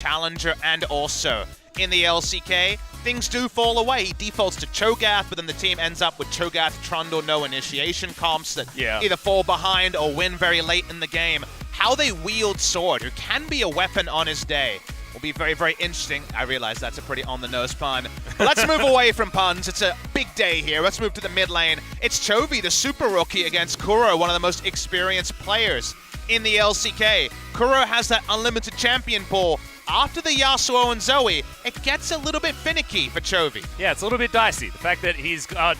Challenger and also in the LCK, things do fall away. He defaults to Cho'Gath, but then the team ends up with Cho'Gath, Trundle, no initiation comps that either fall behind or win very late in the game. How they wield Sword, who can be a weapon on his day, will be very, very interesting. I realize that's a pretty on-the-nose pun. But let's move away from puns. It's a big day here. Let's move to the mid lane. It's Chovy, the super rookie, against Kuro, one of the most experienced players in the LCK. Kuro has that unlimited champion pool. After the Yasuo and Zoe, it gets a little bit finicky for Chovy. Yeah, it's a little bit dicey. The fact that he's got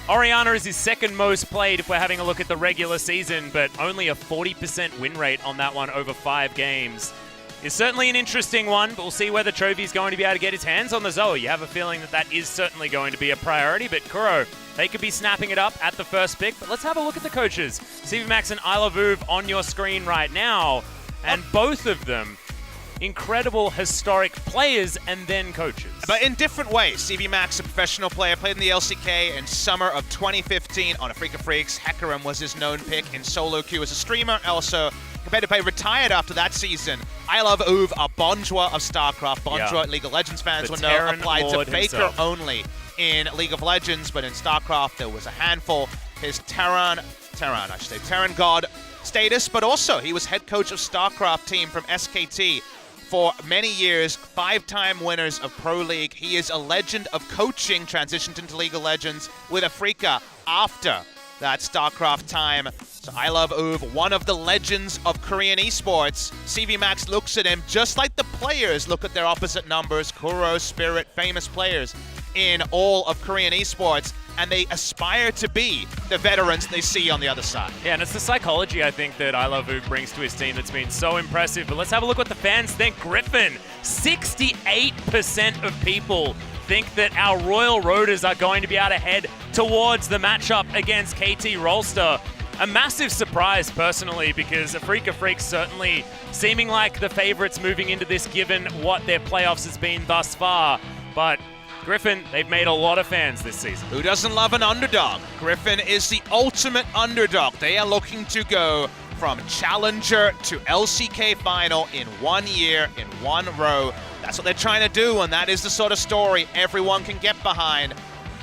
Orianna is his second most played if we're having a look at the regular season, but only a 40% win rate on that one over 5 games. Is certainly an interesting one, but we'll see whether Chovy's going to be able to get his hands on the Zoe. You have a feeling that that is certainly going to be a priority, but Kuro, they could be snapping it up at the first pick. But let's have a look at the coaches. CVMAX and iLoveOOV on your screen right now, and both of them incredible historic players and then coaches. But in different ways. CVMAX, a professional player, played in the LCK in summer of 2015 on Afreeca Freecs. Hecarim was his known pick in solo queue as a streamer. Also, compared to play, retired after that season. iLoveOOV, a Bonjour of StarCraft. Bonjour, League of Legends fans will know, applied to Faker only in League of Legends, but in StarCraft there was a handful. His Terran God status, but also he was head coach of StarCraft team from SKT for many years, 5-time winners of Pro League. He is a legend of coaching, transitioned into League of Legends with Afreeca after that StarCraft time. So iLoveOOV, one of the legends of Korean esports. CVMAX looks at him just like the players look at their opposite numbers. Kuro, Spirit, famous players in all of Korean esports, and they aspire to be the veterans they see on the other side. Yeah, and it's the psychology, I think, that iLoveOOV brings to his team that's been so impressive. But let's have a look what the fans think. Griffin, 68% of people think that our Royal Roaders are going to be able to head towards the matchup against KT Rolster. A massive surprise, personally, because Afreeca Freecs certainly seeming like the favorites moving into this, given what their playoffs has been thus far. But Griffin, they've made a lot of fans this season. Who doesn't love an underdog? Griffin is the ultimate underdog. They are looking to go from Challenger to LCK Final in 1 year, in 1 row. That's what they're trying to do, and that is the sort of story everyone can get behind.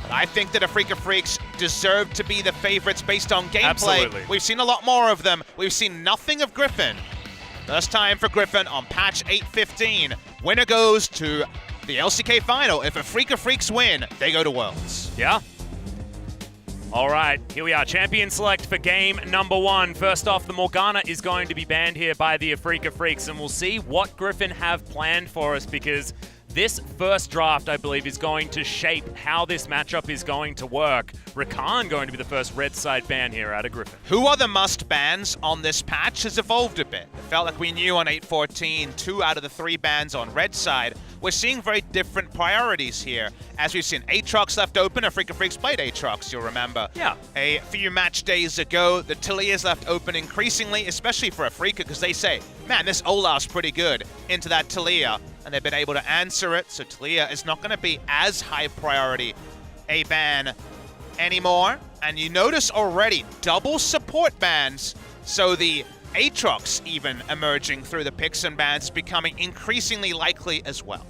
But I think that Afreeca Freecs deserve to be the favorites based on gameplay. Absolutely. We've seen a lot more of them. We've seen nothing of Griffin. First time for Griffin on patch 8.15. Winner goes to the LCK Final. If Afreeca Freecs win, they go to Worlds. Yeah. All right, here we are. Champion select for game number 1. First off, the Morgana is going to be banned here by the Afreeca Freecs, and we'll see what Griffin have planned for us, because this first draft, I believe, is going to shape how this matchup is going to work. Rakan going to be the first red side ban here out of Griffin. Who are the must bans on this patch has evolved a bit. It felt like we knew on 8.14, 2 out of the 3 bans on red side. We're seeing very different priorities here. As we've seen, Aatrox left open. Afreeca Freecs played Aatrox, you'll remember. Yeah. A few match days ago, the Talia's left open increasingly, especially for Afreeca, because they say, man, this Olaf's pretty good into that Talia. And they've been able to answer it, so Talia is not going to be as high priority a ban anymore. And you notice already double support bans, so the Aatrox even emerging through the picks and bans is becoming increasingly likely as well.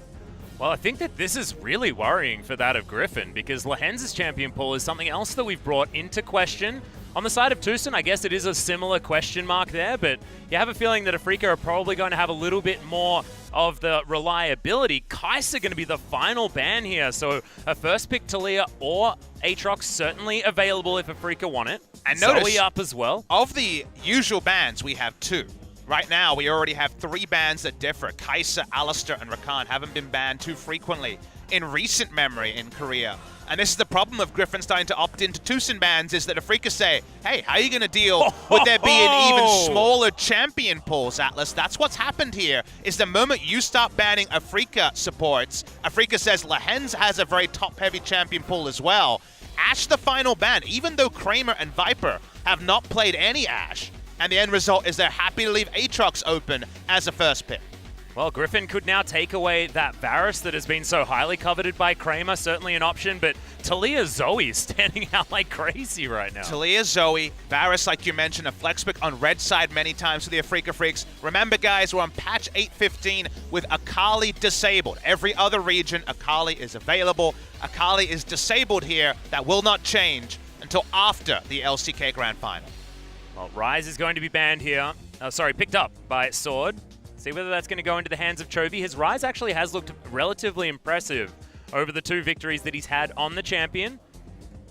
Well, I think that this is really worrying for that of Griffin, because Lehenz's champion pool is something else that we've brought into question. On the side of Tucson, I guess it is a similar question mark there, but you have a feeling that Afreeca are probably going to have a little bit more of the reliability. Kai'Sa going to be the final ban here, so a first pick Talia or Aatrox certainly available if Afreeca want it. And notice, Zoe up as well. Of the usual bans, we have 2. Right now, we already have 3 bans that differ. Kai'Sa, Alistar, and Rakan haven't been banned too frequently in recent memory in Korea. And this is the problem of Griffin starting to opt into Tucson bans, is that Afreeca say, hey, how are you going to deal with there being even smaller champion pools, Atlas? That's what's happened here, is the moment you start banning Afreeca supports, Afreeca says Lehenz has a very top-heavy champion pool as well. Ashe the final ban, even though Kramer and Viper have not played any Ashe. And the end result is they're happy to leave Aatrox open as a first pick. Well, Griffin could now take away that Varus that has been so highly coveted by Kramer, certainly an option, but Talia Zoe is standing out like crazy right now. Talia Zoe, Varus, like you mentioned, a flex pick on red side many times for the Afreeca Freecs. Remember, guys, we're on patch 8.15 with Akali disabled. Every other region, Akali is available. Akali is disabled here. That will not change until after the LCK Grand Final. Well, Ryze is going to be banned here. Picked up by Sword. See whether that's going to go into the hands of Chovy. His Ryze actually has looked relatively impressive over the 2 victories that he's had on the champion.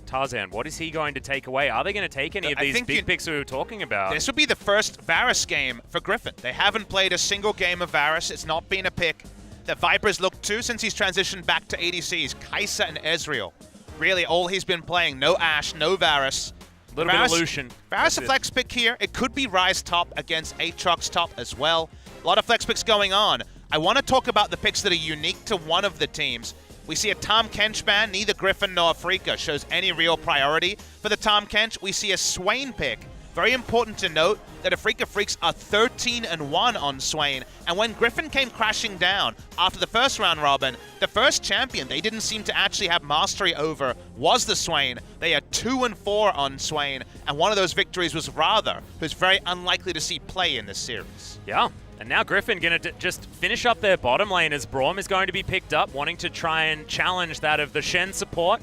Tarzan, what is he going to take away? Are they going to take any of these big picks we were talking about? This would be the first Varus game for Griffin. They haven't played a single game of Varus. It's not been a pick that Viper's looked to since he's transitioned back to ADCs. Kai'Sa and Ezreal. Really, all he's been playing. No Ashe, no Varus. A little bit of Lucian. Varus a flex pick here. It could be Ryze top against Aatrox top as well. A lot of flex picks going on. I want to talk about the picks that are unique to one of the teams. We see a Tahm Kench ban. Neither Griffin nor Afreeca shows any real priority for the Tahm Kench. We see a Swain pick. Very important to note that Afreeca Freecs are 13-1 on Swain. And when Griffin came crashing down after the first round robin, the first champion they didn't seem to actually have mastery over was the Swain. They are 2-4 on Swain. And one of those victories was Rather, who's very unlikely to see play in this series. Yeah. And now Griffin going to just finish up their bottom lane as Braum is going to be picked up, wanting to try and challenge that of the Shen support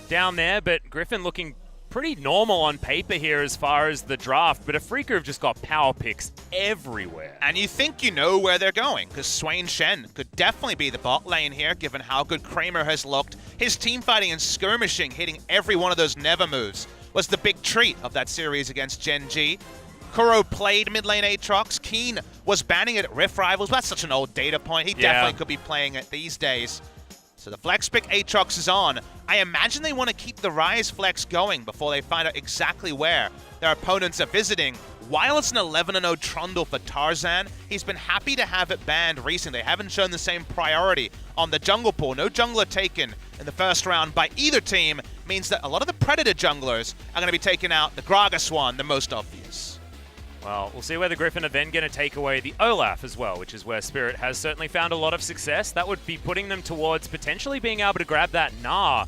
down there. But Griffin looking pretty normal on paper here as far as the draft, but Afreeca have just got power picks everywhere. And you think you know where they're going, because Swain Shen could definitely be the bot lane here, given how good Kramer has looked. His team fighting and skirmishing, hitting every one of those never moves, was the big treat of that series against Gen G. Kuro played mid lane Aatrox. Keen was banning it at Rift Rivals. That's such an old data point. He definitely could be playing it these days. So the flex pick Aatrox is on. I imagine they want to keep the Ryze flex going before they find out exactly where their opponents are visiting. While it's an 11-0 Trundle for Tarzan, he's been happy to have it banned recently. They haven't shown the same priority on the jungle pool. No jungler taken in the first round by either team means that a lot of the Predator junglers are going to be taken out. The Gragaswan, the most obvious. Well, we'll see whether Griffin are then going to take away the Olaf as well, which is where Spirit has certainly found a lot of success. That would be putting them towards potentially being able to grab that Gnar,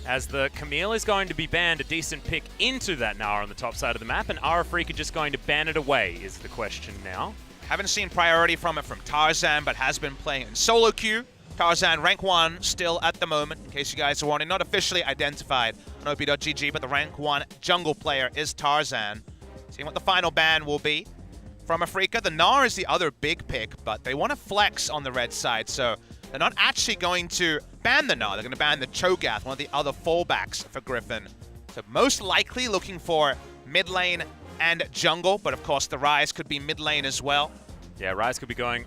as the Camille is going to be banned, a decent pick into that Gnar on the top side of the map, and are Afreeca just going to ban it away is the question now. Haven't seen priority from it from Tarzan, but has been playing in solo queue. Tarzan, rank 1 still at the moment, in case you guys are wondering. Not officially identified on op.gg, but the rank 1 jungle player is Tarzan. Seeing what the final ban will be from Afreeca. The Gnar is the other big pick, but they want to flex on the red side, so they're not actually going to ban the Gnar. They're going to ban the Cho'Gath, one of the other fallbacks for Griffin. So most likely looking for mid lane and jungle, but of course the Ryze could be mid lane as well. Yeah, Ryze could be going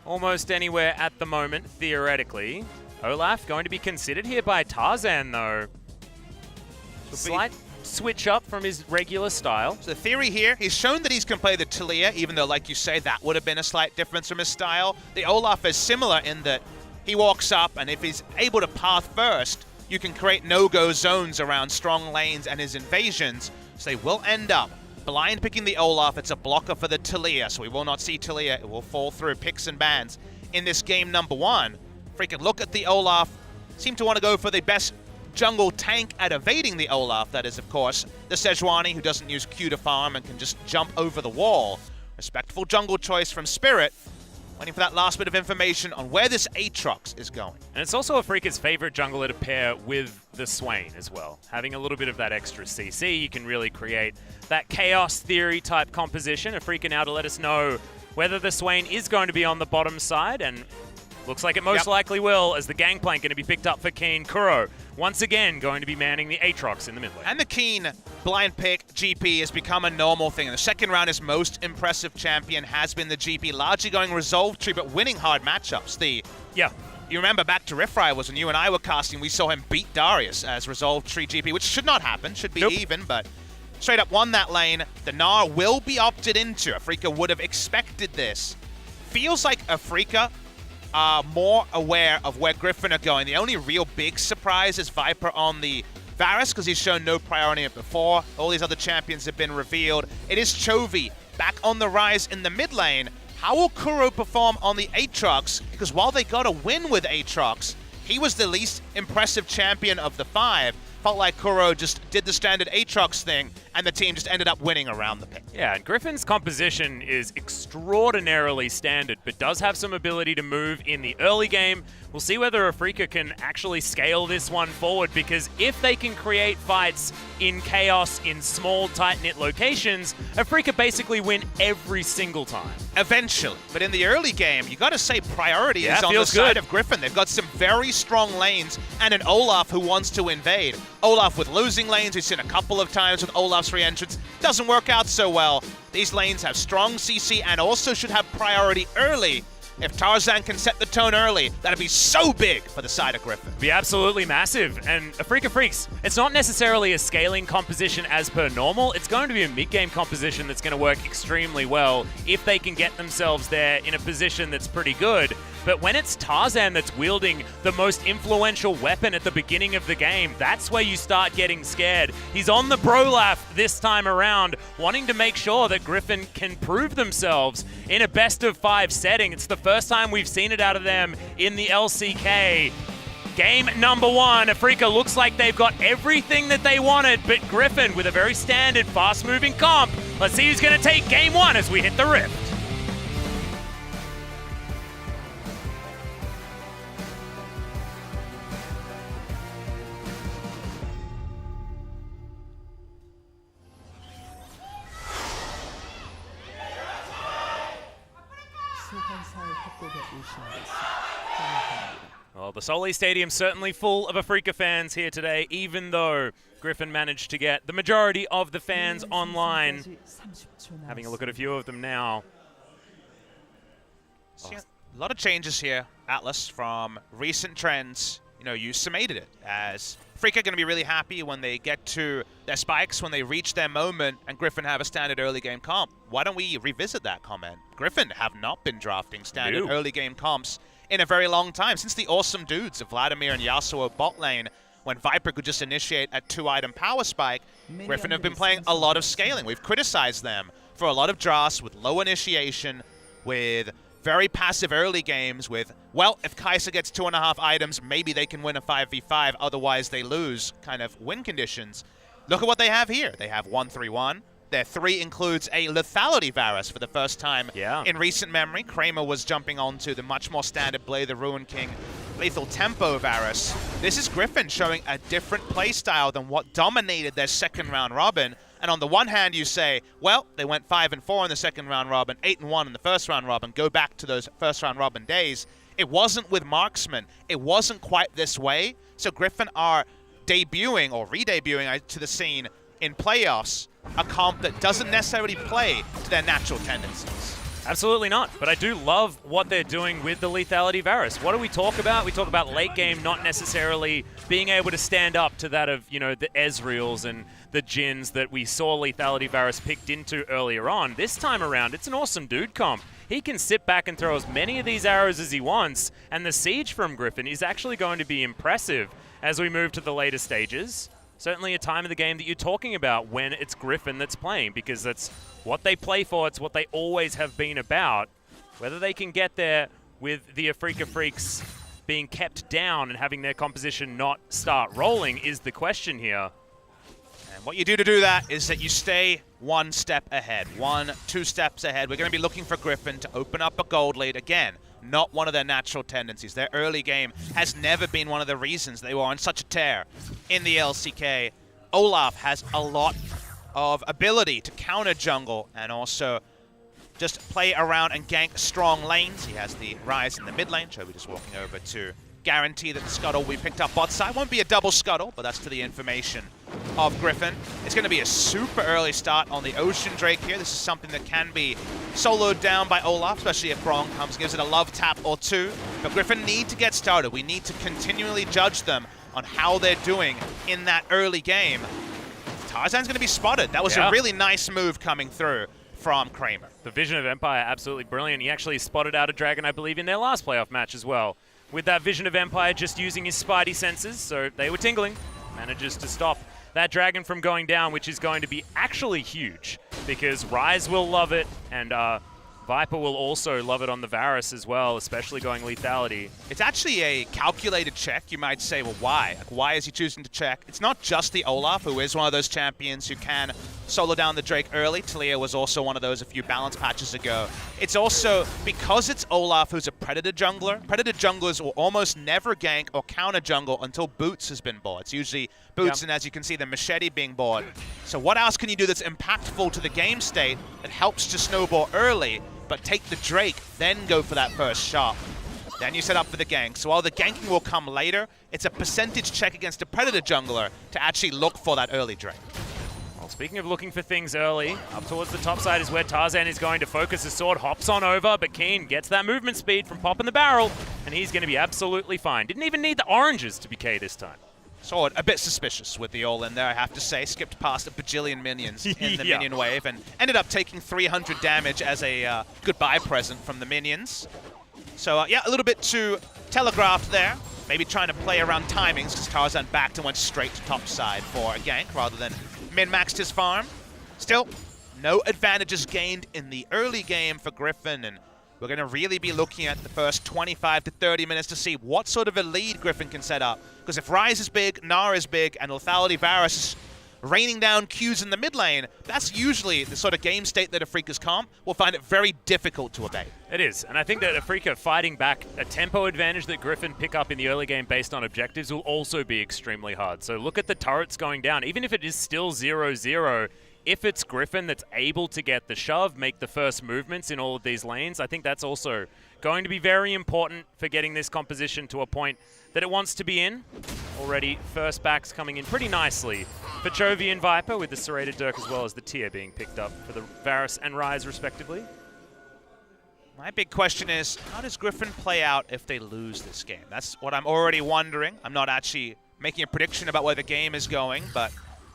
almost anywhere at the moment, theoretically. Olaf going to be considered here by Tarzan, though. Slight switch up from his regular style. So the theory here, he's shown that he can play the Talia, even though, like you say, that would have been a slight difference from his style. The Olaf is similar in that he walks up, and if he's able to path first, you can create no-go zones around strong lanes and his invasions, so they will end up blind picking the Olaf. It's a blocker for the Talia, so we will not see Talia. It will fall through picks and bans in this game number 1. Freaking look at the Olaf. Seem to want to go for the best jungle tank at evading the Olaf. That is, of course, the Sejuani, who doesn't use Q to farm and can just jump over the wall. Respectful jungle choice from Spirit. Waiting for that last bit of information on where this Aatrox is going. And it's also Afreeca's favorite jungler to pair with the Swain as well. Having a little bit of that extra CC, you can really create that chaos theory type composition. Afreeca now to let us know whether the Swain is going to be on the bottom side, and looks like it most likely will, as the Gangplank going to be picked up for Keen. Kuro, once again, going to be manning the Aatrox in the mid lane. And the Keen blind pick GP has become a normal thing. In the second round, his most impressive champion has been the GP, largely going Resolve Tree, but winning hard matchups. You remember back to Rift Rivals when you and I were casting, we saw him beat Darius as Resolve Tree GP, which should not happen, should be even, but straight up won that lane. The Gnar will be opted into. Afreeca would have expected this. Feels like Afreeca are more aware of where Griffin are going. The only real big surprise is Viper on the Varus, because he's shown no priority in it before. All these other champions have been revealed. It is Chovy back on the Ryze in the mid lane. How will Kuro perform on the Aatrox? Because while they got a win with Aatrox, he was the least impressive champion of the 5. Felt like Kuro just did the standard Aatrox thing, and the team just ended up winning around the pick. Yeah, and Griffin's composition is extraordinarily standard, but does have some ability to move in the early game. We'll see whether Afreeca can actually scale this one forward, because if they can create fights in chaos in small, tight-knit locations, Afreeca basically win every single time. Eventually. But in the early game, you got to say priority is on the side of Griffin. They've got some very strong lanes and an Olaf who wants to invade. Olaf with losing lanes, we've seen a couple of times with Olaf's re-entrance. Doesn't work out so well. These lanes have strong CC and also should have priority early. If Tarzan can set the tone early, that'd be so big for the side of Griffin. Be absolutely massive. And Afreeca Freecs, it's not necessarily a scaling composition as per normal. It's going to be a mid-game composition that's going to work extremely well if they can get themselves there in a position that's pretty good. But when it's Tarzan that's wielding the most influential weapon at the beginning of the game, that's where you start getting scared. He's on the Brolaf this time around, wanting to make sure that Griffin can prove themselves in a best-of-5 setting. It's the first time we've seen it out of them in the LCK. Game number 1, Afreeca looks like they've got everything that they wanted, but Griffin with a very standard, fast-moving comp. Let's see who's going to take game 1 as we hit the Rift. Well, the Soli Stadium's certainly full of Afreeca fans here today, even though Griffin managed to get the majority of the fans online. Having a look at a few of them now. So, yeah, a lot of changes here, Atlas, from recent trends. You know, you summated it as Afreeca going to be really happy when they get to their spikes, when they reach their moment, and Griffin have a standard early game comp. Why don't we revisit that comment? Griffin have not been drafting standard early game comps in a very long time, since the awesome dudes of Vladimir and Yasuo bot lane, when Viper could just initiate a 2-item power spike. Griffin have been playing a lot of scaling. We've criticized them for a lot of drafts with low initiation, with very passive early games with, well, if Kai'Sa gets 2.5 items, maybe they can win a 5v5, otherwise they lose kind of win conditions. Look at what they have here. They have 1-3-1. Their 3 includes a lethality Varus for the first time in recent memory. Kramer was jumping onto the much more standard Blade the Ruin King lethal tempo Varus. This is Griffin showing a different playstyle than what dominated their second round robin. And on the one hand, you say, well, they went 5-4 in the second round robin, 8-1 in the first round robin. Go back to those first round robin days. It wasn't with Marksman. It wasn't quite this way. So Griffin are debuting or re-debuting to the scene in playoffs, a comp that doesn't necessarily play to their natural tendencies. Absolutely not, but I do love what they're doing with the lethality Varus. What do we talk about? We talk about late game not necessarily being able to stand up to that of, you know, the Ezreals and the Jins that we saw lethality Varus picked into earlier on. This time around, it's an awesome dude comp. He can sit back and throw as many of these arrows as he wants, and the siege from Griffin is actually going to be impressive as we move to the later stages. Certainly a time of the game that you're talking about when it's Griffin that's playing, because that's what they play for. It's what they always have been about. Whether they can get there with the Afreeca Freecs being kept down and having their composition not start rolling is the question here. And what you do to do that is that you stay one step ahead, 1-2 steps ahead. We're going to be looking for Griffin to open up a gold lead again. Not one of their natural tendencies. Their early game has never been one of the reasons they were on such a tear in the LCK. Olaf has a lot of ability to counter jungle and also just play around and gank strong lanes. He has the rise in the mid lane. Chobi just walking over to guarantee that the scuttle we picked up bot side won't be a double scuttle, but that's to the information of Griffin. It's going to be a super early start on the Ocean Drake here. This is something that can be soloed down by Olaf, especially if Grong comes and gives it a love tap or two. But Griffin need to get started. We need to continually judge them on how they're doing in that early game. Tarzan's going to be spotted. That was a really nice move coming through from Kramer. The Vision of Empire, absolutely brilliant. He actually spotted out a dragon, I believe, in their last playoff match as well. With that Vision of Empire just using his spidey senses, so they were tingling. Manages to stop that dragon from going down, which is going to be actually huge, because Ryze will love it, and Viper will also love it on the Varus as well, especially going lethality. It's actually a calculated check. You might say, well, why? Like, why is he choosing to check? It's not just the Olaf, who is one of those champions who can solo down the Drake early. Talia was also one of those a few balance patches ago. It's also because it's Olaf, who's a Predator jungler. Predator junglers will almost never gank or counter jungle until Boots has been bought. It's usually Boots, and as you can see, the Machete being bought. So what else can you do that's impactful to the game state that helps to snowball early, but take the Drake, then go for that first shot? Then you set up for the gank. So while the ganking will come later, it's a percentage check against a Predator jungler to actually look for that early Drake. Well, speaking of looking for things early, up towards the top side is where Tarzan is going to focus his sword, hops on over, but Keen gets that movement speed from popping the barrel, and he's going to be absolutely fine. Didn't even need the oranges to be K this time. Sword, a bit suspicious with the all in there, I have to say. Skipped past a bajillion minions in the minion wave and ended up taking 300 damage as a goodbye present from the minions. So, yeah, a little bit too telegraphed there. Maybe trying to play around timings because Tarzan backed and went straight to top side for a gank rather than min-maxed his farm. Still, no advantages gained in the early game for Griffin, and we're going to really be looking at the first 25 to 30 minutes to see what sort of a lead Griffin can set up. Because if Ryze is big, Gnar is big, and Lethality Varus is raining down Qs in the mid lane, that's usually the sort of game state that Afreeca's comp will find it very difficult to evade. It is, and I think that Afreeca fighting back a tempo advantage that Griffin pick up in the early game based on objectives will also be extremely hard. So look at the turrets going down. Even if it is still 0-0, if it's Griffin that's able to get the shove, make the first movements in all of these lanes, I think that's also going to be very important for getting this composition to a point that it wants to be in. Already, first backs coming in pretty nicely for Chovy and Viper, with the Serrated Dirk as well as the tier being picked up for the Varus and Ryze, respectively. My big question is, how does Griffin play out if they lose this game? That's what I'm already wondering. I'm not actually making a prediction about where the game is going, but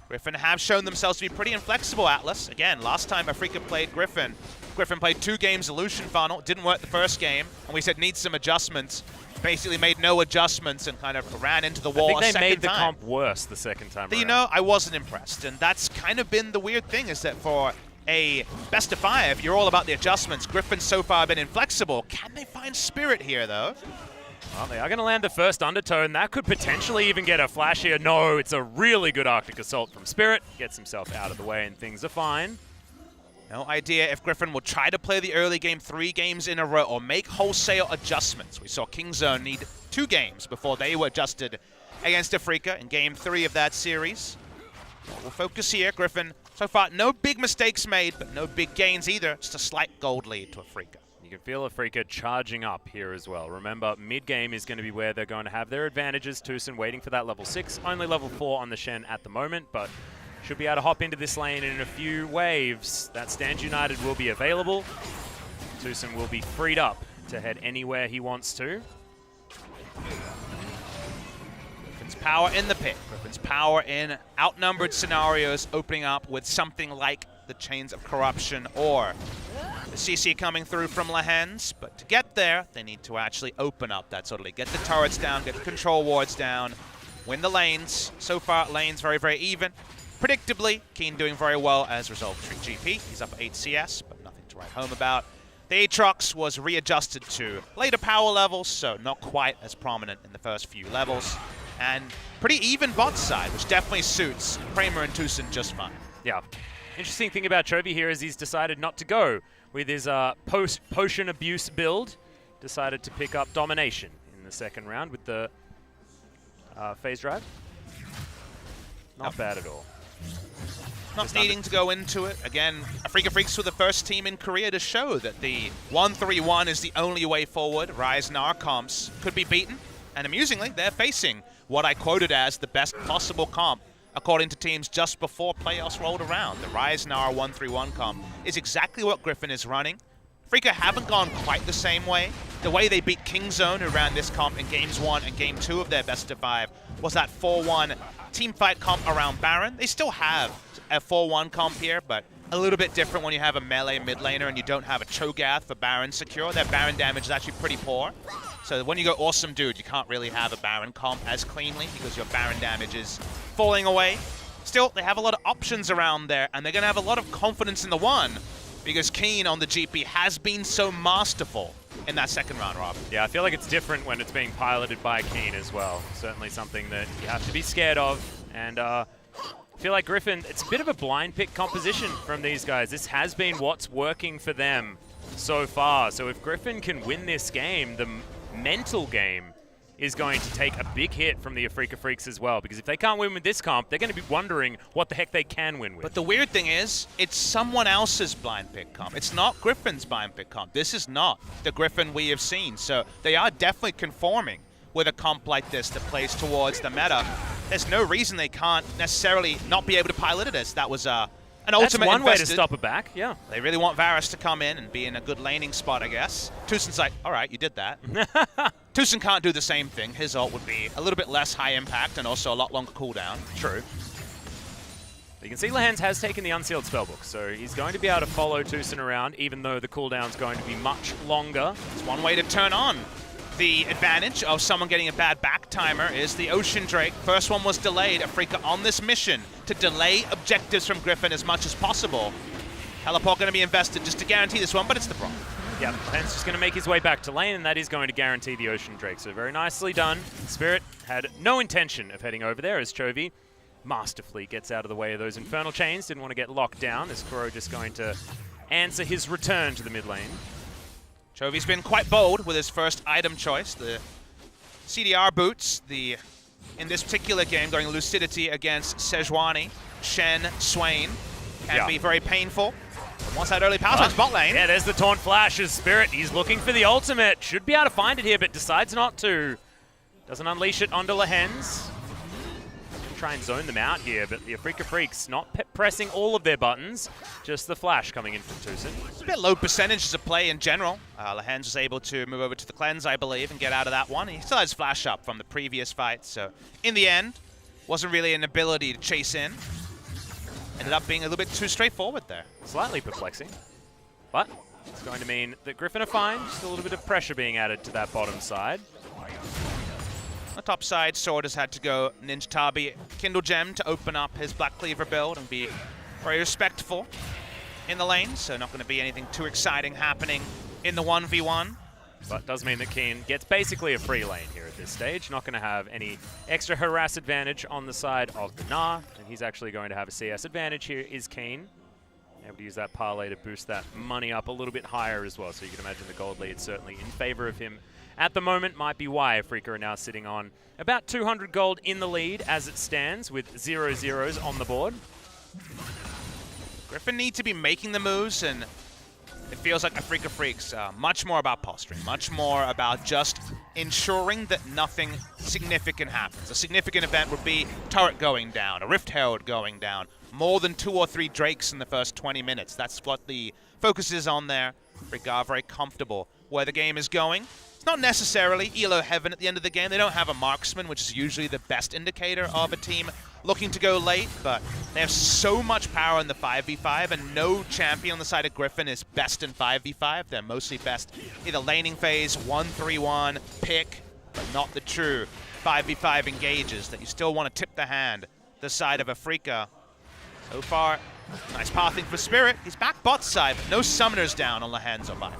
Griffin have shown themselves to be pretty inflexible, Atlas. Again, last time Afreeca played Griffin, Griffin played 2 games Illusion Funnel, didn't work the first game, and we said needs some adjustments. Basically made no adjustments and kind of ran into the wall a second time. I think they made the comp worse the second time around. You know, I wasn't impressed, and that's kind of been the weird thing, is that for a best of 5, you're all about the adjustments. Griffin's so far been inflexible. Can they find Spirit here, though? Well, they are going to land the first Undertone. That could potentially even get a flash here. No, it's a really good Arctic Assault from Spirit. Gets himself out of the way and things are fine. No idea if Griffin will try to play the early game 3 games in a row or make wholesale adjustments. We saw Kingzone need 2 games before they were adjusted against Afreeca in game 3 of that series. We'll focus here. Griffin, so far, no big mistakes made, but no big gains either. Just a slight gold lead to Afreeca. You can feel Afreeca charging up here as well. Remember, mid-game is going to be where they're going to have their advantages. Tucson waiting for that level 6. Only level 4 on the Shen at the moment, but should be able to hop into this lane in a few waves. That Stand United will be available. Tucson will be freed up to head anywhere he wants to. Griffin's power in the pit. Griffin's power in outnumbered scenarios opening up with something like the Chains of Corruption or the CC coming through from Lehens. But to get there, they need to actually open up that totally. Get the turrets down, get the control wards down, win the lanes. So far, lanes very, very even. Predictably, Keen doing very well as Resolve Tree GP. He's up 8 CS, but nothing to write home about. The Aatrox was readjusted to later power levels, so not quite as prominent in the first few levels. And pretty even bot side, which definitely suits Kramer and Tucson just fine. Yeah. Interesting thing about Chovy here is he's decided not to go with his potion abuse build. Decided to pick up Domination in the second round with the phase drive. Not bad at all. Not needing to go into it. Again, Afreeca Freecs were the first team in Korea to show that the 1-3-1 is the only way forward. Ryze and our comps could be beaten. And amusingly, they're facing what I quoted as the best possible comp, according to teams just before playoffs rolled around. The Ryze and our 1-3-1 comp is exactly what Griffin is running. Afreeca haven't gone quite the same way. The way they beat Kingzone, who ran this comp in Games 1 and Game 2 of their best of 5, was that 4-1 teamfight comp around Baron. They still have a 4-1 comp here, but a little bit different when you have a melee mid laner and you don't have a Cho'Gath for Baron secure. Their Baron damage is actually pretty poor. So when you go Awesome Dude, you can't really have a Baron comp as cleanly because your Baron damage is falling away. Still, they have a lot of options around there, and they're going to have a lot of confidence in the one. because Keen on the GP has been so masterful in that second round, Rob. Yeah, I feel like it's different when it's being piloted by Keen as well. Certainly something that you have to be scared of. And I feel like Griffin, it's a bit of a blind pick composition from these guys. This has been what's working for them so far. So if Griffin can win this game, the mental game is going to take a big hit from the Afreeca Freecs as well, because if they can't win with this comp, they're going to be wondering what the heck they can win with. But the weird thing is, it's someone else's blind pick comp. It's not Griffin's blind pick comp. This is not the Griffin we have seen. So they are definitely conforming with a comp like this that plays towards the meta. There's no reason they can't necessarily not be able to pilot it as that was an ultimate That's one way to invested. stop it back, yeah. They really want Varus to come in and be in a good laning spot, I guess. Tusen's like, all right, you did that. Tusen can't do the same thing. His ult would be a little bit less high impact and also a lot longer cooldown. True. You can see Lehans has taken the Unsealed Spellbook, so he's going to be able to follow Tusen around, even though the cooldown's going to be much longer. It's one way to turn on the advantage of someone getting a bad back timer is the Ocean Drake. First one was delayed. Afreeca on this mission to delay objectives from Griffin as much as possible. Teleport going to be invested just to guarantee this one, but it's the Braum. Yep, Lehans just going to make his way back to lane, and that is going to guarantee the Ocean Drake. So very nicely done. Spirit had no intention of heading over there as Chovy masterfully gets out of the way of those Infernal Chains. Didn't want to get locked down as Kuro just going to answer his return to the mid lane. Chovy's been quite bold with his first item choice. The CDR boots, in this particular game, going Lucidity against Sejuani, Shen, Swain, can be very painful. But once that early power on bot lane. Yeah, there's the Taunt Flash as Spirit. He's looking for the ultimate. Should be able to find it here, but decides not to. Doesn't unleash it onto Lehans. Try and zone them out here, but the Afreeca Freecs not pressing all of their buttons, just the flash coming in from Tusen. It's a bit low percentages of play in general. Lehans was able to move over to the cleanse, I believe, and get out of that one. He still has flash up from the previous fight, so in the end, wasn't really an ability to chase in. Ended up being a little bit too straightforward there. Slightly perplexing, but it's going to mean that Griffin are fine. Just a little bit of pressure being added to that bottom side. On the top side, Sword has had to go Ninja Tabi Kindle Gem to open up his Black Cleaver build and be very respectful in the lane, so not going to be anything too exciting happening in the 1v1. But does mean that Keen gets basically a free lane here at this stage. Not going to have any extra harass advantage on the side of the Gnar, and he's actually going to have a CS advantage here is Keen. Able to use that parlay to boost that money up a little bit higher as well, so you can imagine the gold lead certainly in favor of him at the moment. Might be why Afreeca are now sitting on about 200 gold in the lead as it stands with 0 zeros on the board. Griffin need to be making the moves, and it feels like Afreeca Freecs much more about posturing, much more about just ensuring that nothing significant happens. A significant event would be turret going down, a Rift Herald going down, more than 2 or 3 Drakes in the first 20 minutes. That's what the focus is on there. Afreeca are very comfortable where the game is going. It's not necessarily ELO heaven at the end of the game. They don't have a marksman, which is usually the best indicator of a team looking to go late, but they have so much power in the 5v5, and no champion on the side of Griffin is best in 5v5. They're mostly best either laning phase, 1-3-1, pick, but not the true 5v5 engages that you still want to tip the hand the side of Afreeca. So far, nice pathing for Spirit. He's back bot side, but no summoners down on Lehans or Viper.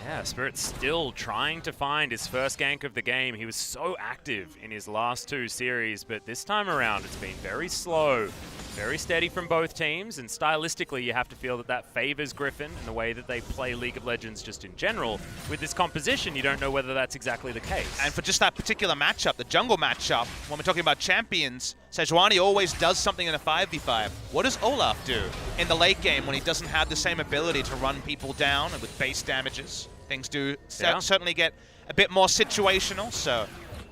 Yeah, Spirit's still trying to find his first gank of the game. He was so active in his last 2 series, but this time around it's been very slow, very steady from both teams, and stylistically you have to feel that that favors Griffin and the way that they play League of Legends just in general. With this composition, you don't know whether that's exactly the case. And for just that particular matchup, the jungle matchup, when we're talking about champions, Sejuani always does something in a 5v5. What does Olaf do in the late game when he doesn't have the same ability to run people down and with base damages? Things do certainly get a bit more situational, so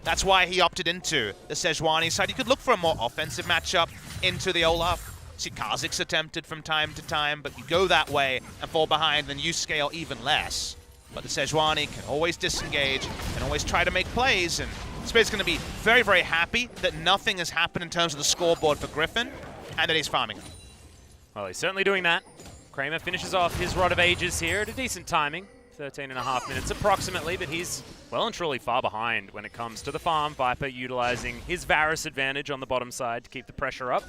that's why he opted into the Sejuani side. You could look for a more offensive matchup into the Olaf. See Kha'Zix attempted from time to time, but you go that way and fall behind, then you scale even less. But the Sejuani can always disengage and always try to make plays, and Spirit's going to be very, very happy that nothing has happened in terms of the scoreboard for Griffin, and that he's farming him. Well, he's certainly doing that. Kramer finishes off his Rod of Ages here at a decent timing. 13.5 minutes approximately, but he's well and truly far behind when it comes to the farm. Viper utilizing his Varus advantage on the bottom side to keep the pressure up.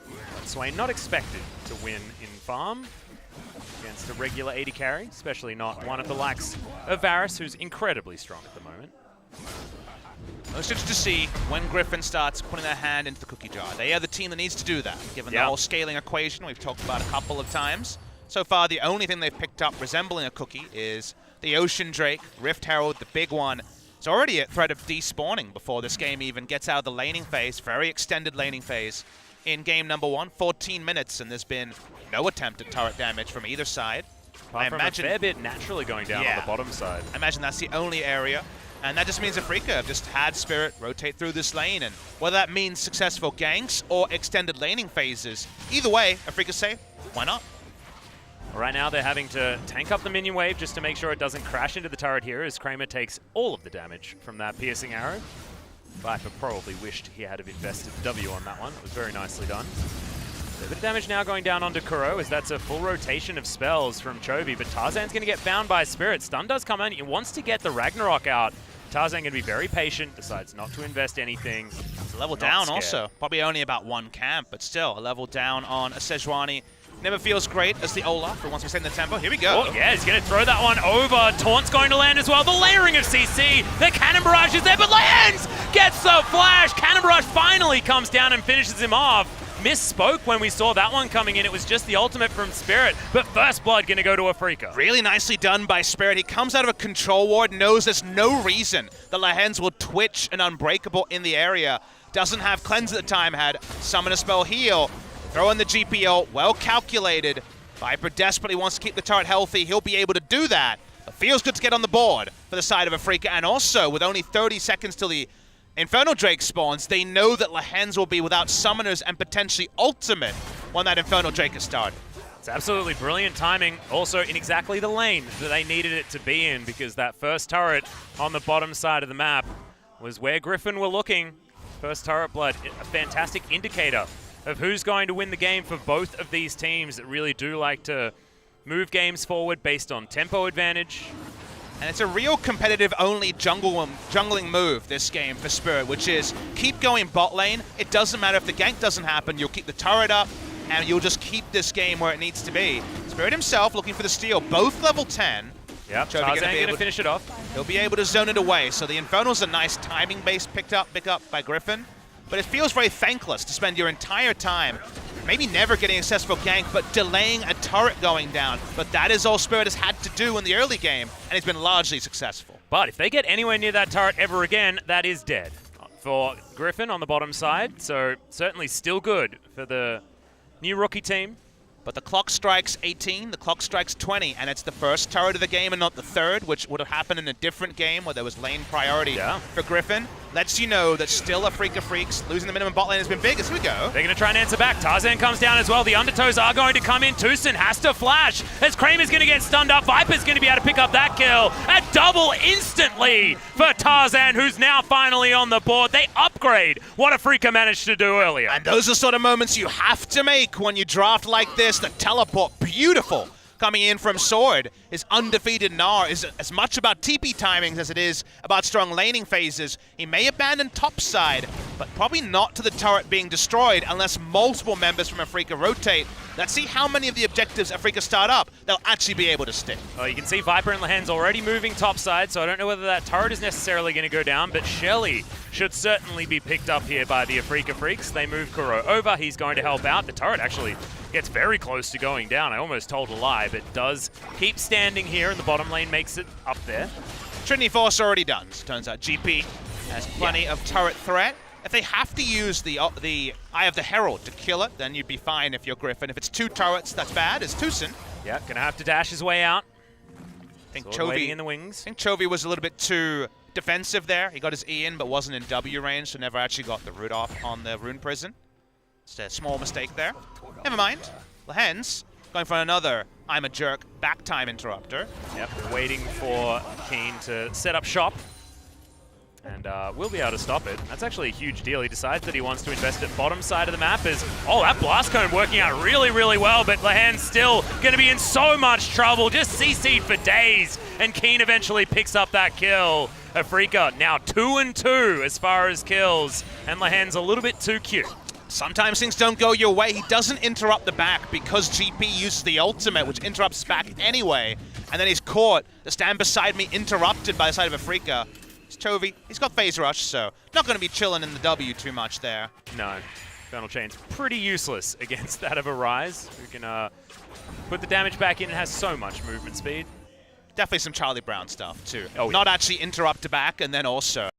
But Swain not expected to win in farm. against a regular AD carry, especially not one of the likes of Varus, who's incredibly strong at the moment. Most interested to see when Griffin starts putting their hand into the cookie jar. They are the team that needs to do that, given the whole scaling equation we've talked about a couple of times. So far, the only thing they've picked up resembling a cookie is the Ocean Drake, Rift Herald, the big one. It's already at threat of despawning before this game even gets out of the laning phase, very extended laning phase. In game number 1, 14 minutes, and there's been no attempt at turret damage from either side. Apart from a fair bit naturally going down on the bottom side. I imagine that's the only area. And that just means Afreeca have just had Spirit rotate through this lane, and whether that means successful ganks or extended laning phases, either way, Afreeca say, why not? Right now they're having to tank up the minion wave just to make sure it doesn't crash into the turret here, as Kramer takes all of the damage from that piercing arrow. Viper probably wished he had invested W on that one. It was very nicely done. A bit of damage now going down onto Kuro, as that's a full rotation of spells from Chovy, but Tarzan's going to get found by Spirit. Stun does come in. He wants to get the Ragnarok out. Tarzan going to be very patient, decides not to invest anything. It's a level down also. Probably only about one camp, but still a level down on a Sejuani. Never feels great as the Olaf, but once we send the tempo, here we go. Oh, yeah, he's going to throw that one over. Taunt's going to land as well. The layering of CC. The Cannon Barrage is there, but lands! Gets the flash. Cannon Barrage finally comes down and finishes him off. Misspoke when we saw that one coming in. It was just the ultimate from Spirit, but First Blood going to go to Afreeca. Really nicely done by Spirit. He comes out of a control ward, knows there's no reason the Lahens will twitch an Unbreakable in the area. Doesn't have Cleanse at the time, had Summon a Spell Heal. Throw in the GPO, well calculated. Viper desperately wants to keep the turret healthy. He'll be able to do that. It feels good to get on the board for the side of Afreeca, and also with only 30 seconds till the Infernal Drake spawns, they know that Lahens will be without summoners and potentially ultimate when that Infernal Drake is started. It's absolutely brilliant timing, also in exactly the lane that they needed it to be in, because that first turret on the bottom side of the map was where Griffin were looking. First turret blood, a fantastic indicator of who's going to win the game for both of these teams that really do like to move games forward based on tempo advantage. And it's a real competitive only jungling move this game for Spirit, which is keep going bot lane. It doesn't matter if the gank doesn't happen, you'll keep the turret up and you'll just keep this game where it needs to be. Spirit himself looking for the steal, both level 10. Yep, Tarzan going to finish it off. He'll be able to zone it away, so the Infernal's a nice timing-based pick up by Griffin. But it feels very thankless to spend your entire time maybe never getting a successful gank, but delaying a turret going down. But that is all Spirit has had to do in the early game, and he's been largely successful. But if they get anywhere near that turret ever again, that is dead for Griffin on the bottom side. So certainly still good for the new rookie team. But the clock strikes 18, the clock strikes 20, and it's the first turret of the game and not the third, which would have happened in a different game where there was lane priority for Griffin. Lets you know that still Afreeca Freecs losing the minimum bot lane has been big. As we go. They're going to try and answer back. Tarzan comes down as well. The Undertows are going to come in. Tucson has to flash as Kramer's going to get stunned up. Viper's going to be able to pick up that kill. A double instantly for Tarzan, who's now finally on the board. They upgrade what Afreeca managed to do earlier. And those are the sort of moments you have to make when you draft like this. The teleport, beautiful. Coming in from Sword, his undefeated Gnar is as much about TP timings as it is about strong laning phases. He may abandon top side, but probably not to the turret being destroyed unless multiple members from Afreeca rotate. Let's see how many of the objectives Afreeca start up they'll actually be able to stick. Oh, you can see Viper and Lahens already moving top side, so I don't know whether that turret is necessarily going to go down, but Shelly should certainly be picked up here by the Afreeca Freecs. They move Kuro over. He's going to help out. The turret actually gets very close to going down. I almost told a lie, but does keep standing here, and the bottom lane makes it up there. Trinity Force already done. Turns out GP has plenty of turret threat. If they have to use the Eye of the Herald to kill it, then you'd be fine if you're Griffin. If it's two turrets, that's bad. It's Tucson. Yeah, gonna have to dash his way out. I think Chovy in the wings. I think Chovy was a little bit too defensive there. He got his E in, but wasn't in W range, so never actually got the root off on the Rune Prison. It's a small mistake there. Never mind. Lahens going for another I'm a Jerk back time interrupter. Yep, we're waiting for Keen to set up shop. And we'll be able to stop it. That's actually a huge deal. He decides that he wants to invest at bottom side of the map. Oh, that blast cone working out really, really well, but Lahens still going to be in so much trouble. Just CC'd for days, and Keen eventually picks up that kill. Afreeca now 2-2 as far as kills, and Lahens a little bit too cute. Sometimes things don't go your way. He doesn't interrupt the back because GP uses the ultimate, which interrupts back anyway. And then he's caught. The stand beside me interrupted by the side of Afreeca. It's Chovy. He's got phase rush, so not going to be chilling in the W too much there. No. Infernal Chain's pretty useless against that of a Rise, who can put the damage back in and has so much movement speed. Definitely some Charlie Brown stuff, too. Oh, yeah. Not actually interrupt back, and then also